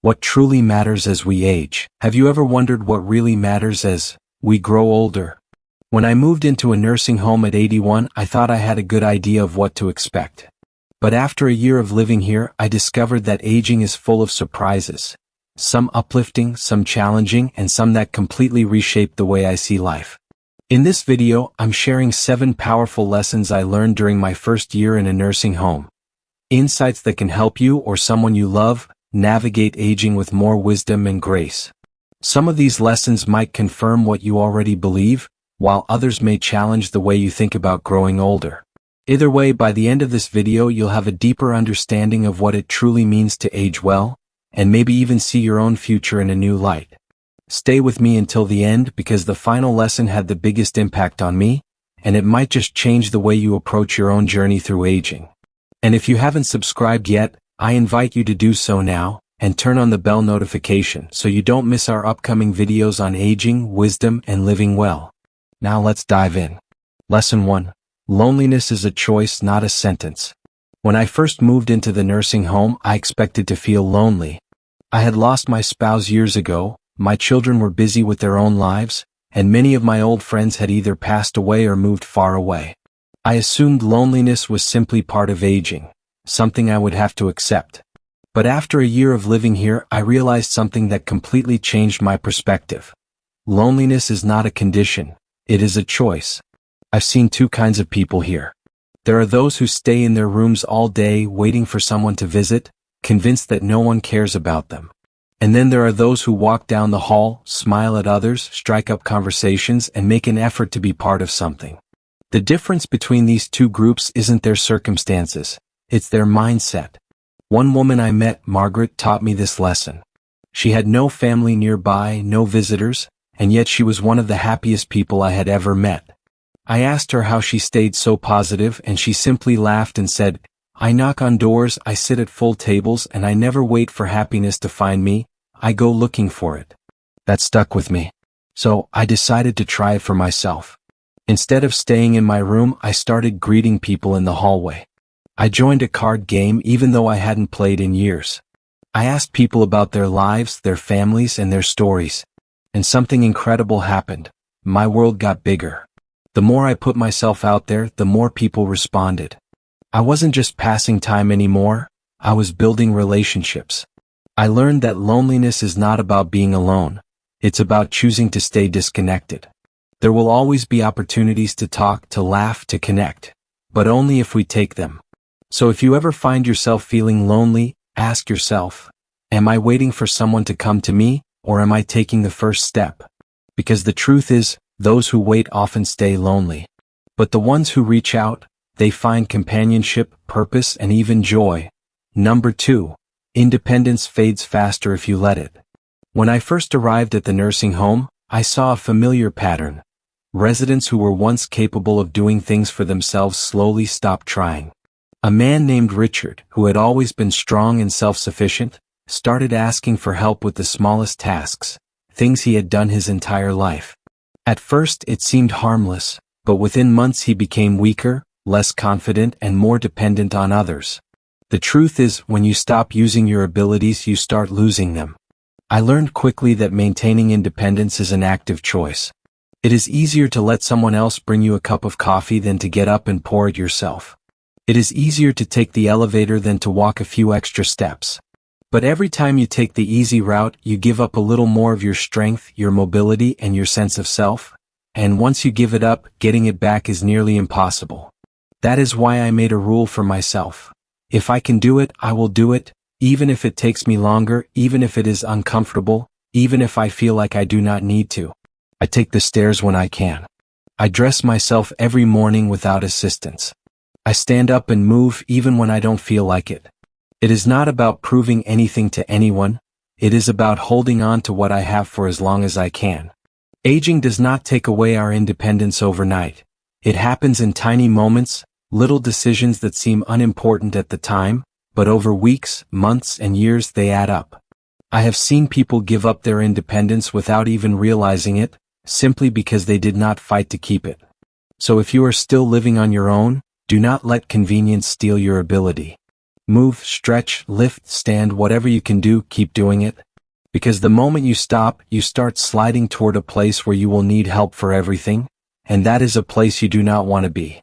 What truly matters as we age. Have you ever wondered what really matters as we grow older? When I moved into a nursing home at 81, I thought I had a good idea of what to expect. But after a year of living here, I discovered that aging is full of surprises. Some uplifting, some challenging, and some that completely reshape the way I see life. In this video, I'm sharing 7 powerful lessons I learned during my first year in a nursing home. Insights that can help you or someone you love navigate aging with more wisdom and grace. Some of these lessons might confirm what you already believe, while others may challenge the way you think about growing older. Either way, by the end of this video, you'll have a deeper understanding of what it truly means to age well, and maybe even see your own future in a new light. Stay with me until the end because the final lesson had the biggest impact on me, and it might just change the way you approach your own journey through aging. And if you haven't subscribed yet, I invite you to do so now, and turn on the bell notification so you don't miss our upcoming videos on aging, wisdom, and living well. Now let's dive in. Lesson 1. Loneliness is a choice, not a sentence. When I first moved into the nursing home, I expected to feel lonely. I had lost my spouse years ago, my children were busy with their own lives, and many of my old friends had either passed away or moved far away. I assumed loneliness was simply part of aging, something I would have to accept. But after a year of living here, I realized something that completely changed my perspective. Loneliness is not a condition, it is a choice. I've seen 2 kinds of people here. There are those who stay in their rooms all day waiting for someone to visit, convinced that no one cares about them. And then there are those who walk down the hall, smile at others, strike up conversations, and make an effort to be part of something. The difference between these 2 groups isn't their circumstances, it's their mindset. One woman I met, Margaret, taught me this lesson. She had no family nearby, no visitors, and yet she was one of the happiest people I had ever met. I asked her how she stayed so positive, and she simply laughed and said, "I knock on doors, I sit at full tables, and I never wait for happiness to find me, I go looking for it." That stuck with me. So I decided to try it for myself. Instead of staying in my room, I started greeting people in the hallway. I joined a card game even though I hadn't played in years. I asked people about their lives, their families, and their stories. And something incredible happened. My world got bigger. The more I put myself out there, the more people responded. I wasn't just passing time anymore, I was building relationships. I learned that loneliness is not about being alone. It's about choosing to stay disconnected. There will always be opportunities to talk, to laugh, to connect. But only if we take them. So if you ever find yourself feeling lonely, ask yourself, am I waiting for someone to come to me, or am I taking the first step? Because the truth is, those who wait often stay lonely. But the ones who reach out, they find companionship, purpose, and even joy. Number 2. Independence fades faster if you let it. When I first arrived at the nursing home, I saw a familiar pattern. Residents who were once capable of doing things for themselves slowly stopped trying. A man named Richard, who had always been strong and self-sufficient, started asking for help with the smallest tasks, things he had done his entire life. At first it seemed harmless, but within months he became weaker, less confident, and more dependent on others. The truth is, when you stop using your abilities, you start losing them. I learned quickly that maintaining independence is an active choice. It is easier to let someone else bring you a cup of coffee than to get up and pour it yourself. It is easier to take the elevator than to walk a few extra steps. But every time you take the easy route, you give up a little more of your strength, your mobility, and your sense of self. And once you give it up, getting it back is nearly impossible. That is why I made a rule for myself. If I can do it, I will do it, even if it takes me longer, even if it is uncomfortable, even if I feel like I do not need to. I take the stairs when I can. I dress myself every morning without assistance. I stand up and move even when I don't feel like it. It is not about proving anything to anyone, it is about holding on to what I have for as long as I can. Aging does not take away our independence overnight. It happens in tiny moments, little decisions that seem unimportant at the time, but over weeks, months, and years they add up. I have seen people give up their independence without even realizing it, simply because they did not fight to keep it. So if you are still living on your own, do not let convenience steal your ability. Move, stretch, lift, stand, whatever you can do, keep doing it. Because the moment you stop, you start sliding toward a place where you will need help for everything, and that is a place you do not want to be.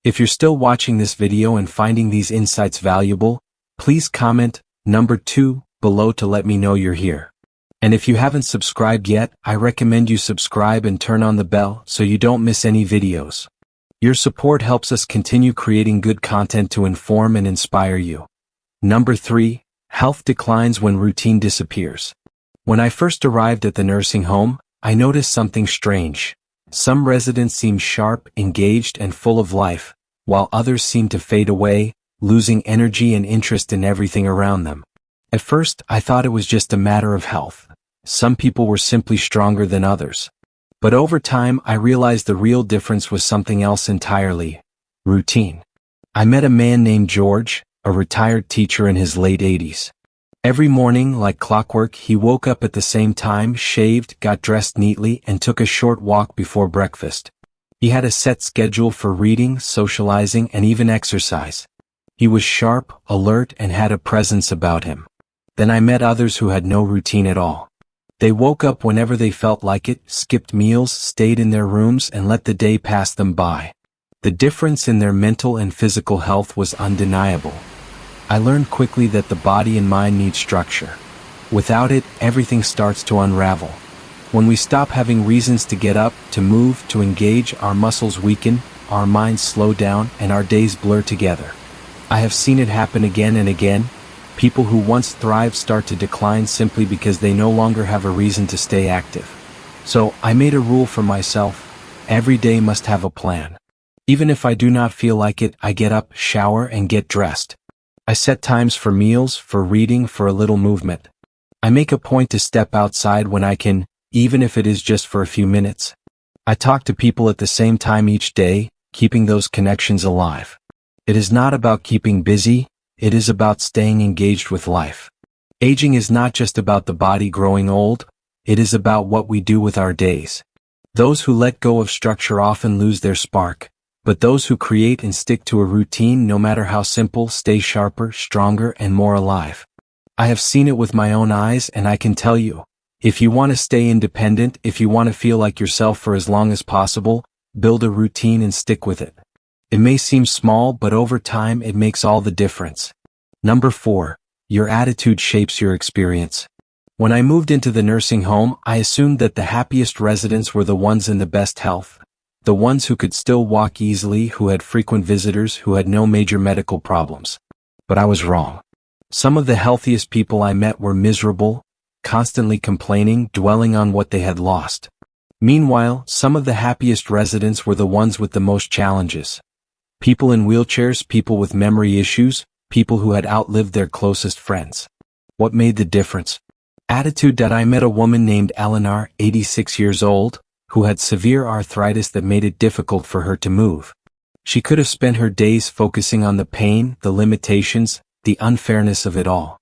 If you're still watching this video and finding these insights valuable, please comment number 2 below to let me know you're here. And if you haven't subscribed yet, I recommend you subscribe and turn on the bell so you don't miss any videos. Your support helps us continue creating good content to inform and inspire you. Number 3, health declines when routine disappears. When I first arrived at the nursing home, I noticed something strange. Some residents seemed sharp, engaged, and full of life, while others seemed to fade away, losing energy and interest in everything around them. At first, I thought it was just a matter of health. Some people were simply stronger than others. But over time, I realized the real difference was something else entirely: routine. I met a man named George, a retired teacher in his late 80s. Every morning, like clockwork, he woke up at the same time, shaved, got dressed neatly, and took a short walk before breakfast. He had a set schedule for reading, socializing, and even exercise. He was sharp, alert, and had a presence about him. Then I met others who had no routine at all. They woke up whenever they felt like it, skipped meals, stayed in their rooms, and let the day pass them by. The difference in their mental and physical health was undeniable. I learned quickly that the body and mind need structure. Without it, everything starts to unravel. When we stop having reasons to get up, to move, to engage, our muscles weaken, our minds slow down, and our days blur together. I have seen it happen again and again. People who once thrived start to decline simply because they no longer have a reason to stay active. So, I made a rule for myself: every day must have a plan. Even if I do not feel like it, I get up, shower, and get dressed. I set times for meals, for reading, for a little movement. I make a point to step outside when I can, even if it is just for a few minutes. I talk to people at the same time each day, keeping those connections alive. It is not about keeping busy, it is about staying engaged with life. Aging is not just about the body growing old, it is about what we do with our days. Those who let go of structure often lose their spark, but those who create and stick to a routine, no matter how simple, stay sharper, stronger, and more alive. I have seen it with my own eyes, and I can tell you, if you want to stay independent, if you want to feel like yourself for as long as possible, build a routine and stick with it. It may seem small, but over time it makes all the difference. Number 4, your attitude shapes your experience. When I moved into the nursing home, I assumed that the happiest residents were the ones in the best health. The ones who could still walk easily, who had frequent visitors, who had no major medical problems. But I was wrong. Some of the healthiest people I met were miserable, constantly complaining, dwelling on what they had lost. Meanwhile, some of the happiest residents were the ones with the most challenges. People in wheelchairs, people with memory issues, people who had outlived their closest friends. What made the difference? Attitude. I met a woman named Eleanor, 86 years old, who had severe arthritis that made it difficult for her to move. She could have spent her days focusing on the pain, the limitations, the unfairness of it all.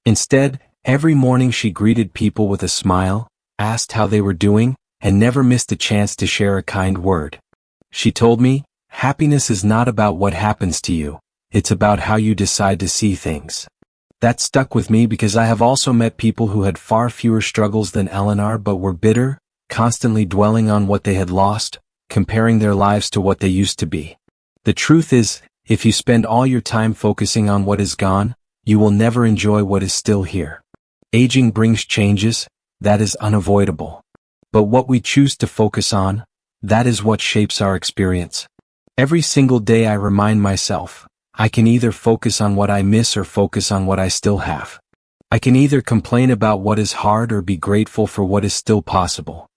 Instead, every morning she greeted people with a smile, asked how they were doing, and never missed a chance to share a kind word. She told me, happiness is not about what happens to you, it's about how you decide to see things. That stuck with me because I have also met people who had far fewer struggles than Eleanor but were bitter, constantly dwelling on what they had lost, comparing their lives to what they used to be. The truth is, if you spend all your time focusing on what is gone, you will never enjoy what is still here. Aging brings changes, that is unavoidable. But what we choose to focus on, that is what shapes our experience. Every single day I remind myself, I can either focus on what I miss or focus on what I still have. I can either complain about what is hard or be grateful for what is still possible.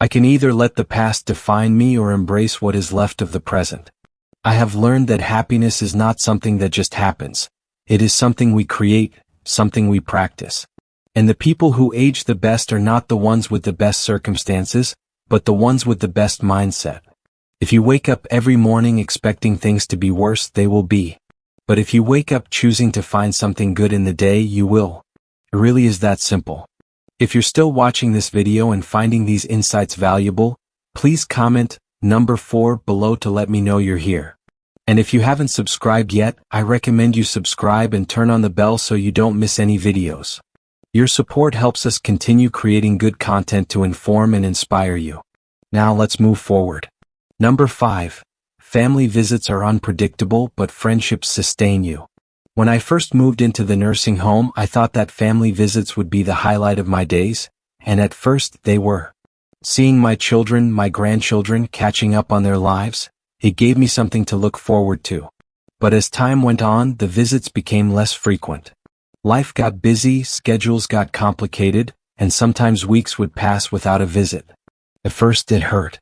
I can either let the past define me or embrace what is left of the present. I have learned that happiness is not something that just happens. It is something we create, something we practice. And the people who age the best are not the ones with the best circumstances, but the ones with the best mindset. If you wake up every morning expecting things to be worse, they will be. But if you wake up choosing to find something good in the day, you will. It really is that simple. If you're still watching this video and finding these insights valuable, please comment number 4 below to let me know you're here. And if you haven't subscribed yet, I recommend you subscribe and turn on the bell so you don't miss any videos. Your support helps us continue creating good content to inform and inspire you. Now let's move forward. Number 5. Family visits are unpredictable, but friendships sustain you. When I first moved into the nursing home, I thought that family visits would be the highlight of my days, and at first they were. Seeing my children, my grandchildren, catching up on their lives, it gave me something to look forward to. But as time went on, the visits became less frequent. Life got busy, schedules got complicated, and sometimes weeks would pass without a visit. At first it hurt.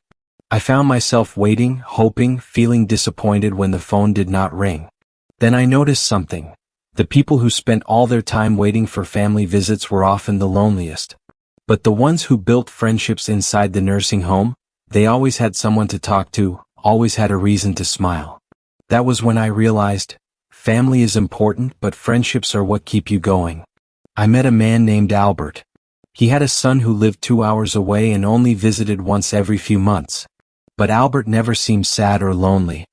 I found myself waiting, hoping, feeling disappointed when the phone did not ring. Then I noticed something. The people who spent all their time waiting for family visits were often the loneliest. But the ones who built friendships inside the nursing home, they always had someone to talk to, always had a reason to smile. That was when I realized, family is important, but friendships are what keep you going. I met a man named Albert. He had a son who lived 2 hours away and only visited once every few months. But Albert never seemed sad or lonely.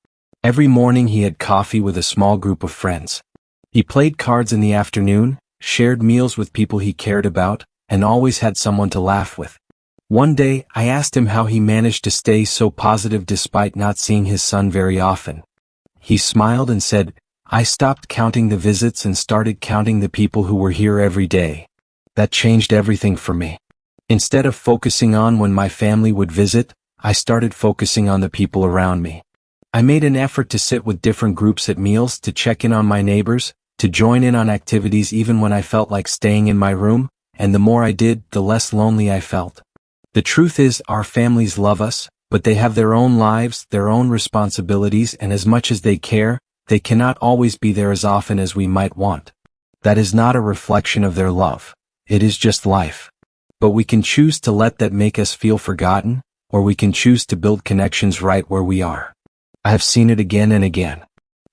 Every morning he had coffee with a small group of friends. He played cards in the afternoon, shared meals with people he cared about, and always had someone to laugh with. One day, I asked him how he managed to stay so positive despite not seeing his son very often. He smiled and said, "I stopped counting the visits and started counting the people who were here every day. That changed everything for me. Instead of focusing on when my family would visit, I started focusing on the people around me. I made an effort to sit with different groups at meals, to check in on my neighbors, to join in on activities even when I felt like staying in my room, and the more I did, the less lonely I felt." The truth is, our families love us, but they have their own lives, their own responsibilities, and as much as they care, they cannot always be there as often as we might want. That is not a reflection of their love. It is just life. But we can choose to let that make us feel forgotten, or we can choose to build connections right where we are. I have seen it again and again.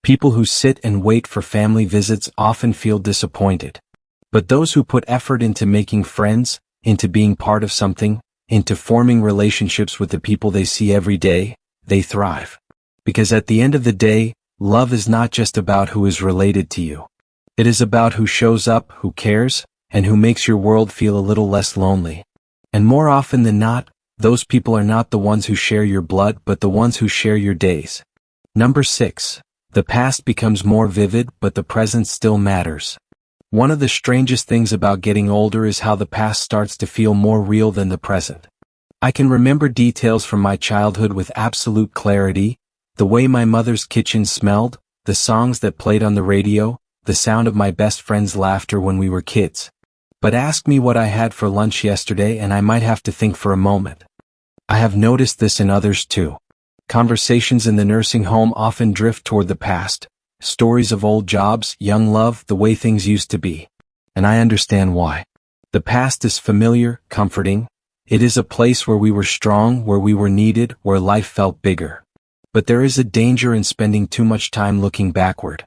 People who sit and wait for family visits often feel disappointed. But those who put effort into making friends, into being part of something, into forming relationships with the people they see every day, they thrive. Because at the end of the day, love is not just about who is related to you. It is about who shows up, who cares, and who makes your world feel a little less lonely. And more often than not, those people are not the ones who share your blood, but the ones who share your days. Number 6. The past becomes more vivid, but the present still matters. One of the strangest things about getting older is how the past starts to feel more real than the present. I can remember details from my childhood with absolute clarity, the way my mother's kitchen smelled, the songs that played on the radio, the sound of my best friend's laughter when we were kids. But ask me what I had for lunch yesterday and I might have to think for a moment. I have noticed this in others too. Conversations in the nursing home often drift toward the past. Stories of old jobs, young love, the way things used to be. And I understand why. The past is familiar, comforting. It is a place where we were strong, where we were needed, where life felt bigger. But there is a danger in spending too much time looking backward.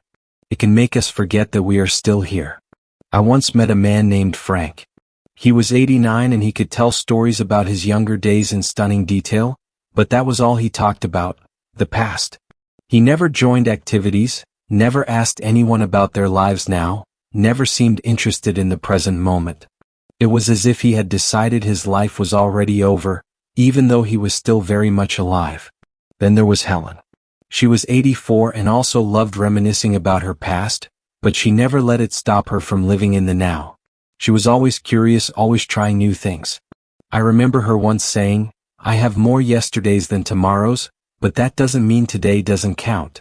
It can make us forget that we are still here. I once met a man named Frank. He was 89 and he could tell stories about his younger days in stunning detail, but that was all he talked about, the past. He never joined activities, never asked anyone about their lives now, never seemed interested in the present moment. It was as if he had decided his life was already over, even though he was still very much alive. Then there was Helen. She was 84 and also loved reminiscing about her past, but she never let it stop her from living in the now. She was always curious, always trying new things. I remember her once saying, "I have more yesterdays than tomorrows, but that doesn't mean today doesn't count."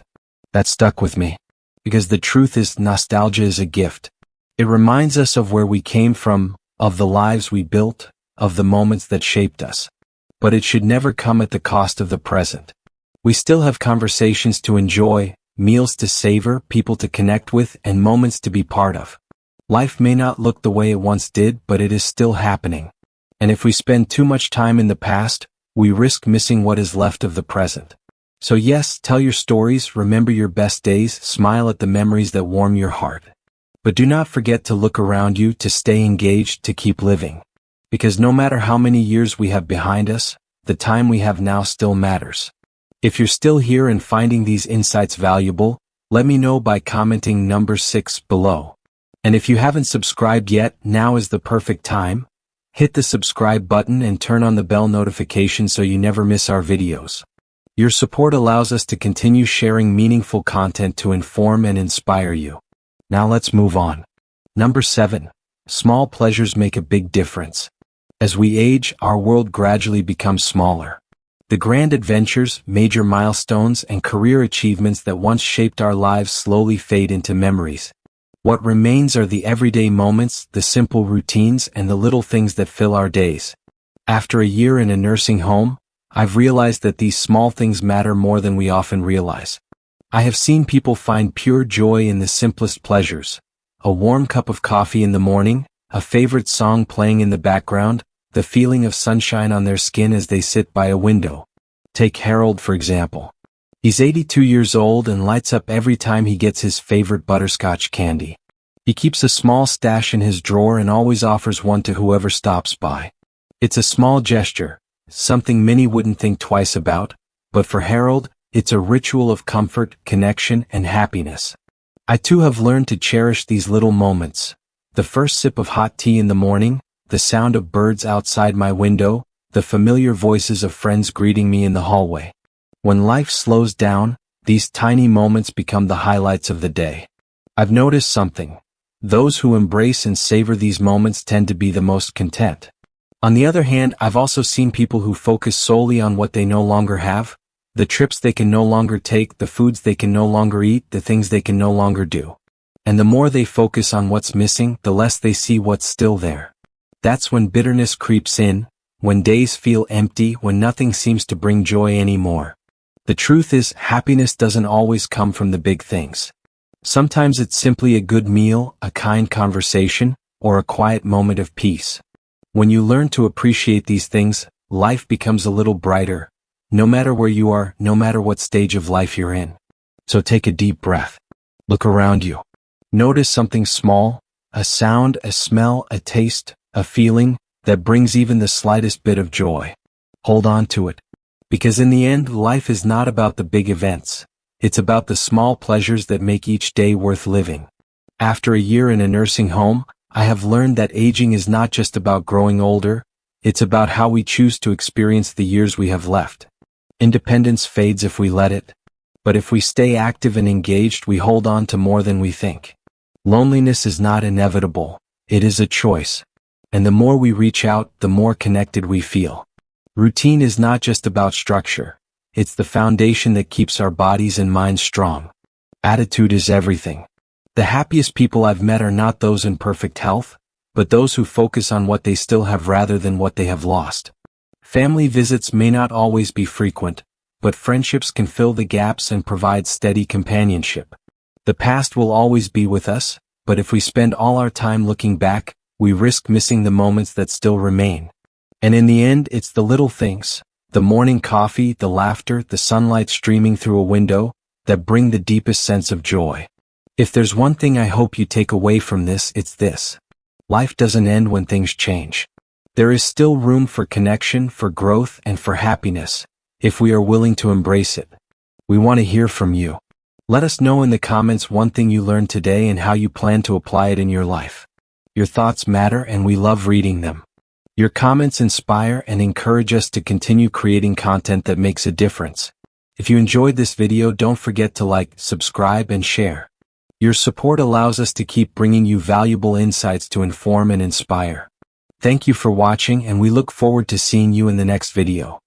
That stuck with me. Because the truth is, nostalgia is a gift. It reminds us of where we came from, of the lives we built, of the moments that shaped us. But it should never come at the cost of the present. We still have conversations to enjoy, meals to savor, people to connect with, and moments to be part of. Life may not look the way it once did, but it is still happening. And if we spend too much time in the past, we risk missing what is left of the present. So yes, tell your stories, remember your best days, smile at the memories that warm your heart. But do not forget to look around you, to stay engaged, to keep living. Because no matter how many years we have behind us, the time we have now still matters. If you're still here and finding these insights valuable, let me know by commenting number 6 below. And if you haven't subscribed yet, now is the perfect time. Hit the subscribe button and turn on the bell notification so you never miss our videos. Your support allows us to continue sharing meaningful content to inform and inspire you. Now let's move on. Number 7. Small pleasures make a big difference. As we age, our world gradually becomes smaller. The grand adventures, major milestones, and career achievements that once shaped our lives slowly fade into memories. What remains are the everyday moments, the simple routines, and the little things that fill our days. After a year in a nursing home, I've realized that these small things matter more than we often realize. I have seen people find pure joy in the simplest pleasures. A warm cup of coffee in the morning, a favorite song playing in the background, the feeling of sunshine on their skin as they sit by a window. Take Harold for example. He's 82 years old and lights up every time he gets his favorite butterscotch candy. He keeps a small stash in his drawer and always offers one to whoever stops by. It's a small gesture, something many wouldn't think twice about, but for Harold, it's a ritual of comfort, connection, and happiness. I too have learned to cherish these little moments. The first sip of hot tea in the morning, the sound of birds outside my window, the familiar voices of friends greeting me in the hallway. When life slows down, these tiny moments become the highlights of the day. I've noticed something. Those who embrace and savor these moments tend to be the most content. On the other hand, I've also seen people who focus solely on what they no longer have, the trips they can no longer take, the foods they can no longer eat, the things they can no longer do. And the more they focus on what's missing, the less they see what's still there. That's when bitterness creeps in, when days feel empty, when nothing seems to bring joy anymore. The truth is, happiness doesn't always come from the big things. Sometimes it's simply a good meal, a kind conversation, or a quiet moment of peace. When you learn to appreciate these things, life becomes a little brighter, no matter where you are, no matter what stage of life you're in. So take a deep breath. Look around you. Notice something small, a sound, a smell, a taste, a feeling that brings even the slightest bit of joy. Hold on to it. Because in the end, life is not about the big events. It's about the small pleasures that make each day worth living. After a year in a nursing home, I have learned that aging is not just about growing older, it's about how we choose to experience the years we have left. Independence fades if we let it. But if we stay active and engaged, we hold on to more than we think. Loneliness is not inevitable. It is a choice. And the more we reach out, the more connected we feel. Routine is not just about structure. It's the foundation that keeps our bodies and minds strong. Attitude is everything. The happiest people I've met are not those in perfect health, but those who focus on what they still have rather than what they have lost. Family visits may not always be frequent, but friendships can fill the gaps and provide steady companionship. The past will always be with us, but if we spend all our time looking back, we risk missing the moments that still remain. And in the end, it's the little things, the morning coffee, the laughter, the sunlight streaming through a window, that bring the deepest sense of joy. If there's one thing I hope you take away from this, it's this. Life doesn't end when things change. There is still room for connection, for growth, and for happiness, if we are willing to embrace it. We want to hear from you. Let us know in the comments one thing you learned today and how you plan to apply it in your life. Your thoughts matter and we love reading them. Your comments inspire and encourage us to continue creating content that makes a difference. If you enjoyed this video, don't forget to like, subscribe, and share. Your support allows us to keep bringing you valuable insights to inform and inspire. Thank you for watching, and we look forward to seeing you in the next video.